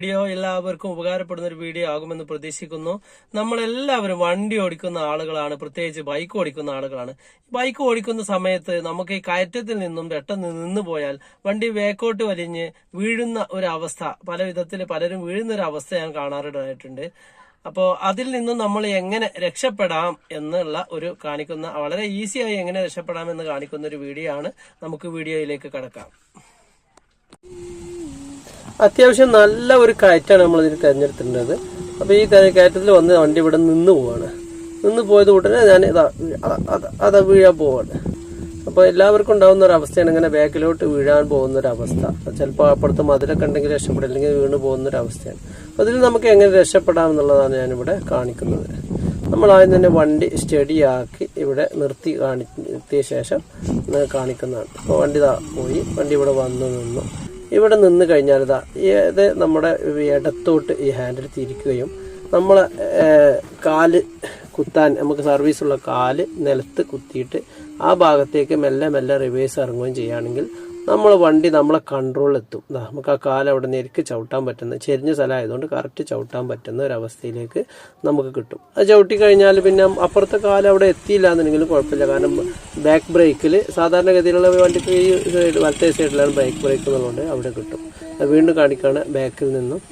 Video എല്ലാവർക്കും ഉപകാരപ്പെടുന്ന ഒരു വീഡിയോ ആകുമെന്ന് പ്രതീക്ഷിക്കുന്നു. നമ്മളെല്ലാവരും വണ്ടി ഓടിക്കുന്ന ആളുകളാണ്, പ്രത്യേകിച്ച് ബൈക്ക് ഓടിക്കുന്ന ആളുകളാണ്. ബൈക്ക് ഓടിക്കുന്ന സമയത്ത് നമുക്ക് ഈ കയറ്റത്തിൽ നിന്നും പെട്ടെന്ന് നിന്ന് പോയാൽ വണ്ടി വേക്കോട്ട് വലിഞ്ഞ് വീഴുന്ന ഒരു അവസ്ഥ, പല വിധത്തിൽ പലരും വീഴുന്ന ഒരു അവസ്ഥ ഞാൻ കാണാറുണ്ടായിട്ടുണ്ട്. അപ്പോൾ അതിൽ നിന്നും നമ്മൾ എങ്ങനെ രക്ഷപ്പെടാം എന്നുള്ള ഒരു കാണിക്കുന്ന, വളരെ ഈസിയായി എങ്ങനെ രക്ഷപ്പെടാം എന്ന് കാണിക്കുന്ന ഒരു വീഡിയോ ആണ്. നമുക്ക് വീഡിയോയിലേക്ക് കടക്കാം. അത്യാവശ്യം നല്ല ഒരു കയറ്റാണ് നമ്മൾ ഇതിന് തിരഞ്ഞെടുത്തിട്ടുള്ളത്. അപ്പോൾ ഈ കയറ്റത്തിൽ വന്ന് വണ്ടി ഇവിടെ നിന്ന് പോവാണ്. നിന്ന് പോയത് ഉടനെ ഞാൻ അതാ വീഴാൻ പോവാണ്. അപ്പോൾ എല്ലാവർക്കും ഉണ്ടാകുന്ന ഒരു അവസ്ഥയാണ് ഇങ്ങനെ ബാക്കിലോട്ട് വീഴാൻ പോകുന്ന ഒരു അവസ്ഥ. ചിലപ്പോൾ അപ്പുറത്ത് മതിലൊക്കെ ഉണ്ടെങ്കിൽ രക്ഷപ്പെടില്ലെങ്കിൽ വീണ് പോകുന്ന ഒരു അവസ്ഥയാണ്. അപ്പോൾ അതിൽ നമുക്ക് എങ്ങനെ രക്ഷപ്പെടാം എന്നുള്ളതാണ് ഞാനിവിടെ കാണിക്കുന്നത്. നമ്മൾ ആദ്യം തന്നെ വണ്ടി സ്റ്റഡിയാക്കി ഇവിടെ നിർത്തിയ ശേഷം കാണിക്കുന്നതാണ്. അപ്പോൾ വണ്ടി പോയി, വണ്ടി ഇവിടെ വന്നു നിന്നു. ഇവിടെ നിന്ന് കഴിഞ്ഞാൽ ഇത് നമ്മുടെ ഇടത്തോട്ട് ഈ ഹാൻഡിൽ തിരിക്കുകയും നമ്മളെ കാല് കുത്താൻ, നമുക്ക് സർവീസുള്ള കാല് നിലത്ത് കുത്തിയിട്ട് ആ ഭാഗത്തേക്ക് മെല്ലെ മെല്ലെ റിവേഴ്സ് ഇറങ്ങുകയും ചെയ്യുകയാണെങ്കിൽ വണ്ടി നമ്മളെ കൺട്രോളിലെത്തും. നമുക്ക് ആ കാല് അവിടെ നേരിക്ക് ചവിട്ടാൻ പറ്റുന്ന, ചെരിഞ്ഞ സ്ഥലമായതുകൊണ്ട് കറക്റ്റ് ചവിട്ടാൻ പറ്റുന്ന ഒരവസ്ഥയിലേക്ക് നമുക്ക് കിട്ടും. അത് ചവിട്ടി കഴിഞ്ഞാൽ പിന്നെ അപ്പുറത്തെ കാല് അവിടെ എത്തിയില്ല എന്നുണ്ടെങ്കിലും കുഴപ്പമില്ല. കാരണം ബാക്ക് ബ്രേക്കിൽ സാധാരണഗതിയിലുള്ള വണ്ടിക്ക് ഈ സൈഡ് വലത്തേ സൈഡിലാണ് ബാക്ക് ബ്രേക്ക് എന്നുള്ളത് അവിടെ കിട്ടും. വീണ്ടും കാണിക്കുകയാണ്, ബാക്കിൽ നിന്നും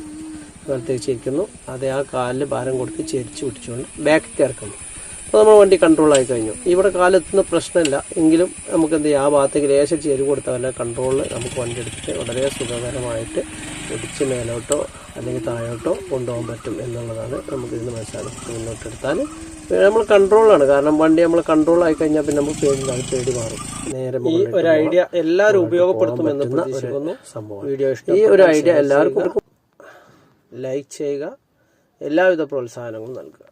വലത്തേക്ക് ചിരിക്കുന്നു, അതേ ആ കാലിൽ ഭാരം കൊടുത്ത് ചെരിച്ച് പിടിച്ചുകൊണ്ട് ബാക്കിൽ ഇറക്കുന്നു. അപ്പോൾ നമ്മൾ വണ്ടി കൺട്രോളായി കഴിഞ്ഞു. ഇവിടെ കാലെത്തുന്ന പ്രശ്നമില്ല എങ്കിലും നമുക്ക് എന്ത് ചെയ്യാം, ആ ഭാഗത്തേക്ക് ലേശം ചെരിവ് കൊടുത്താൽ കൺട്രോളിൽ നമുക്ക് വണ്ടി എടുത്തിട്ട് വളരെ സുഖകരമായിട്ട് ഇടിച്ച് മേലോട്ടോ അല്ലെങ്കിൽ താഴോട്ടോ കൊണ്ടുപോകാൻ പറ്റും എന്നുള്ളതാണ് നമുക്കിതിന് മനസ്സിലാക്കുന്നത്. മുന്നോട്ടെടുത്താൽ നമ്മൾ കൺട്രോളാണ്. കാരണം വണ്ടി നമ്മൾ കൺട്രോളായി കഴിഞ്ഞാൽ പിന്നെ നമുക്ക് പേടി മാറും. നേരെ ഈ ഒരു ഐഡിയ എല്ലാവരും ഉപയോഗപ്പെടുത്തുമെന്ന് പ്രതീക്ഷിക്കുന്നു. സംഭവം വീഡിയോ ഇഷ്ടം, ഈ ഒരു ഐഡിയ എല്ലാവർക്കും ലൈക്ക് ചെയ്യുക, എല്ലാവിധ പ്രോത്സാഹനങ്ങളും നൽകുക.